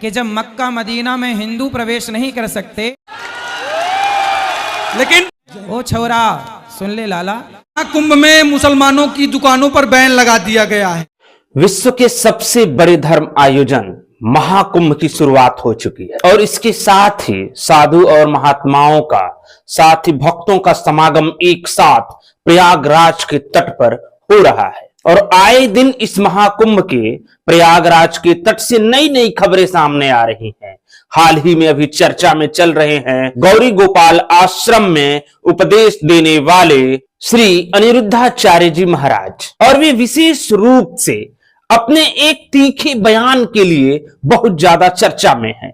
कि जब Mecca Medina में हिंदू प्रवेश नहीं कर सकते, लेकिन ओ छोरा सुन ले लाला, कुंभ में मुसलमानों की दुकानों पर बैन लगा दिया गया है। विश्व के सबसे बड़े धर्म आयोजन महाकुंभ की शुरुआत हो चुकी है और इसके साथ ही साधु और महात्माओं का, साथ ही भक्तों का समागम एक साथ प्रयागराज के तट पर हो रहा है। और आए दिन इस महाकुंभ के प्रयागराज के तट से नई नई खबरें सामने आ रही हैं। हाल ही में अभी चर्चा में चल रहे हैं गौरी गोपाल आश्रम में उपदेश देने वाले श्री अनिरुद्धाचार्य जी महाराज, और वे विशेष रूप से अपने एक तीखे बयान के लिए बहुत ज्यादा चर्चा में हैं।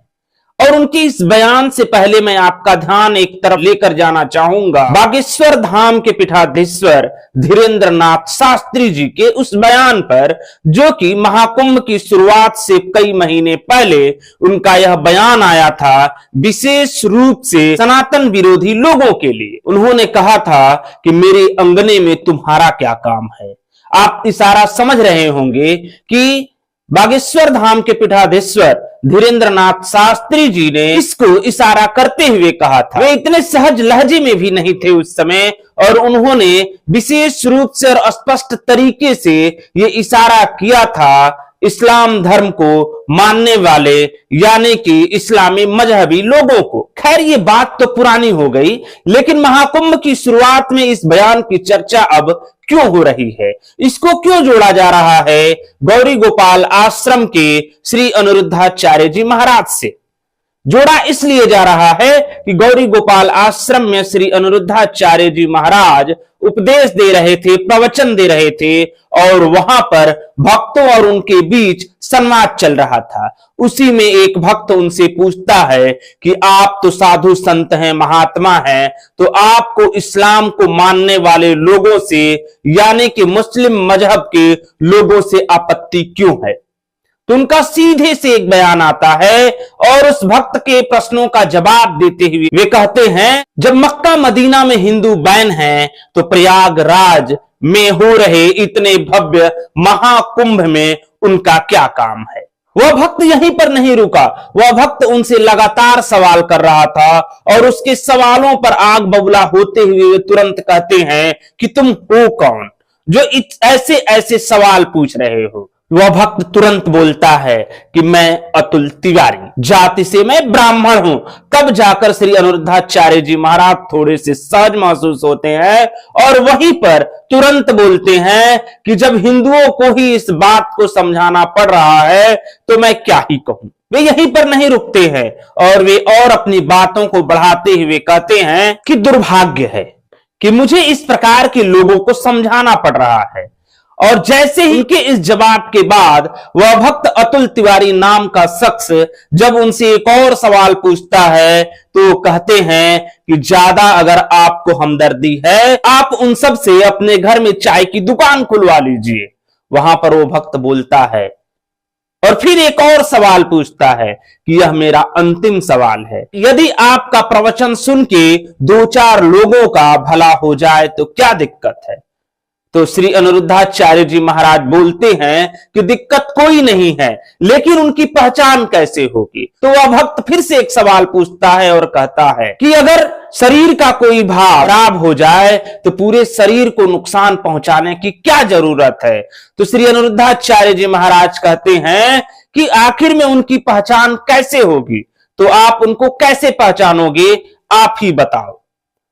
और उनके इस बयान से पहले मैं आपका ध्यान एक तरफ लेकर जाना चाहूंगा बागेश्वर धाम के पीठाधीश्वर धीरेन्द्र नाथ शास्त्री जी के उस बयान पर, जो कि महाकुंभ की शुरुआत से कई महीने पहले उनका यह बयान आया था, विशेष रूप से सनातन विरोधी लोगों के लिए। उन्होंने कहा था कि मेरे अंगने में तुम्हारा क्या काम है। आप इशारा समझ रहे होंगे कि बागेश्वर धाम के पीठाधीश्वर धीरेन्द्र नाथ शास्त्री जी ने इसको इशारा करते हुए कहा था। वे इतने सहज लहजे में भी नहीं थे उस समय, और उन्होंने विशेष रूप से और स्पष्ट तरीके से ये इशारा किया था इस्लाम धर्म को मानने वाले, यानी कि इस्लामी मजहबी लोगों को। खैर ये बात तो पुरानी हो गई, लेकिन महाकुंभ की शुरुआत में इस बयान की चर्चा अब क्यों हो रही है, इसको क्यों जोड़ा जा रहा है गौरी गोपाल आश्रम के श्री अनिरुद्धाचार्य जी महाराज से? जोड़ा इसलिए जा रहा है कि गौरी गोपाल आश्रम में श्री अनिरुद्धाचार्य जी महाराज उपदेश दे रहे थे, प्रवचन दे रहे थे, और वहां पर भक्तों और उनके बीच संवाद चल रहा था। उसी में एक भक्त उनसे पूछता है कि आप तो साधु संत हैं, महात्मा हैं, तो आपको इस्लाम को मानने वाले लोगों से, यानी कि मुस्लिम मजहब के लोगों से आपत्ति क्यों है? तो उनका सीधे से एक बयान आता है और उस भक्त के प्रश्नों का जवाब देते हुए वे कहते हैं, जब मक्का मदीना में हिंदू बैन है तो प्रयागराज में हो रहे इतने भव्य महाकुंभ में उनका क्या काम है? वह भक्त यहीं पर नहीं रुका, वह भक्त उनसे लगातार सवाल कर रहा था, और उसके सवालों पर आग बबूला होते हुए वे तुरंत कहते हैं कि तुम हो कौन जो ऐसे ऐसे सवाल पूछ रहे हो? वह भक्त तुरंत बोलता है कि मैं अतुल तिवारी, जाति से मैं ब्राह्मण हूं। तब जाकर श्री अनिरुद्धाचार्य जी महाराज थोड़े से सहज महसूस होते हैं और वहीं पर तुरंत बोलते हैं कि जब हिंदुओं को ही इस बात को समझाना पड़ रहा है तो मैं क्या ही कहूं। वे यहीं पर नहीं रुकते हैं और वे और अपनी बातों को बढ़ाते हुए कहते हैं कि दुर्भाग्य है कि मुझे इस प्रकार के लोगों को समझाना पड़ रहा है। और जैसे ही के इस जवाब के बाद वह भक्त अतुल तिवारी नाम का शख्स जब उनसे एक और सवाल पूछता है तो कहते हैं कि ज्यादा अगर आपको हमदर्दी है, आप उन सब से अपने घर में चाय की दुकान खुलवा लीजिए। वहां पर वो भक्त बोलता है और फिर एक और सवाल पूछता है कि यह मेरा अंतिम सवाल है, यदि आपका प्रवचन सुन के 2-4 लोगों का भला हो जाए तो क्या दिक्कत है? तो श्री अनिरुद्धाचार्य जी महाराज बोलते हैं कि दिक्कत कोई नहीं है, लेकिन उनकी पहचान कैसे होगी? तो वह भक्त फिर से एक सवाल पूछता है और कहता है कि अगर शरीर का कोई भाग खराब हो जाए तो पूरे शरीर को नुकसान पहुंचाने की क्या जरूरत है? तो श्री अनिरुद्धाचार्य जी महाराज कहते हैं कि आखिर में उनकी पहचान कैसे होगी? तो आप उनको कैसे पहचानोगे? आप ही बताओ।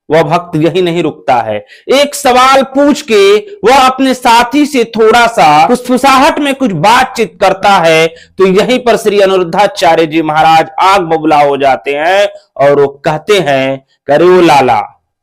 वह भक्त यही नहीं रुकता है, एक सवाल पूछ के वह अपने साथी से थोड़ा सा फुसफुसाहट में कुछ बातचीत करता है। तो यहीं पर श्री अनिरुद्धाचार्य जी महाराज आग बबूला हो जाते हैं और वो कहते हैं, करे वो लाला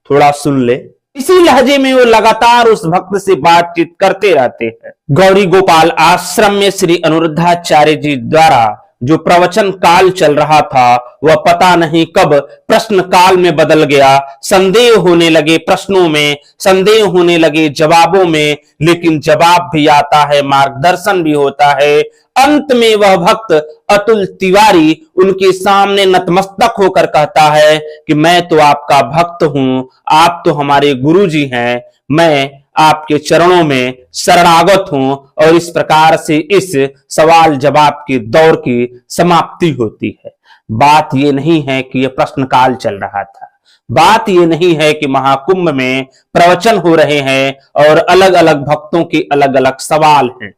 थोड़ा सुन ले। इसी लहजे में वो लगातार उस भक्त से बातचीत करते रहते हैं। गौरी गोपाल आश्रम में श्री अनिरुद्धाचार्य जी द्वारा जो प्रवचन काल चल रहा था वह पता नहीं कब प्रश्न काल में बदल गया। संदेह होने लगे प्रश्नों में, संदेह होने लगे जवाबों में, लेकिन जवाब भी आता है, मार्गदर्शन भी होता है। अंत में वह भक्त अतुल तिवारी उनके सामने नतमस्तक होकर कहता है कि मैं तो आपका भक्त हूं, आप तो हमारे गुरुजी हैं, मैं आपके चरणों में शरणागत हूं और इस प्रकार से इस सवाल जवाब के दौर की समाप्ति होती है। बात यह नहीं है कि यह प्रश्नकाल चल रहा था, बात यह नहीं है कि महाकुंभ में प्रवचन हो रहे हैं और अलग अलग भक्तों के अलग अलग सवाल हैं।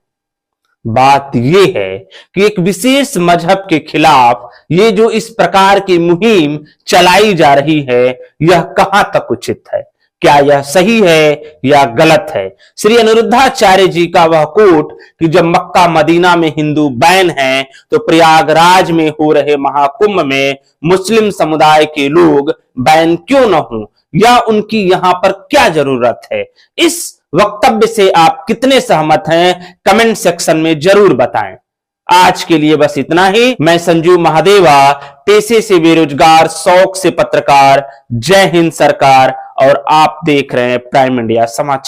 बात यह है कि एक विशेष मजहब के खिलाफ ये जो इस प्रकार की मुहिम चलाई जा रही है, यह कहां तक उचित है, क्या यह सही है या गलत है। श्री अनिरुद्धाचार्य जी का वह कोट कि जब मक्का मदीना में हिंदू बैन है तो प्रयागराज में हो रहे महाकुंभ में मुस्लिम समुदाय के लोग बैन क्यों न हो, या उनकी यहां पर क्या जरूरत है। इस वक्तव्य से आप कितने सहमत हैं, कमेंट सेक्शन में जरूर बताएं। आज के लिए बस इतना ही। मैं संजीव महादेवा, पेशे से बेरोजगार, शौक से पत्रकार। जय हिंद सरकार। और आप देख रहे हैं प्राइम इंडिया समाचार।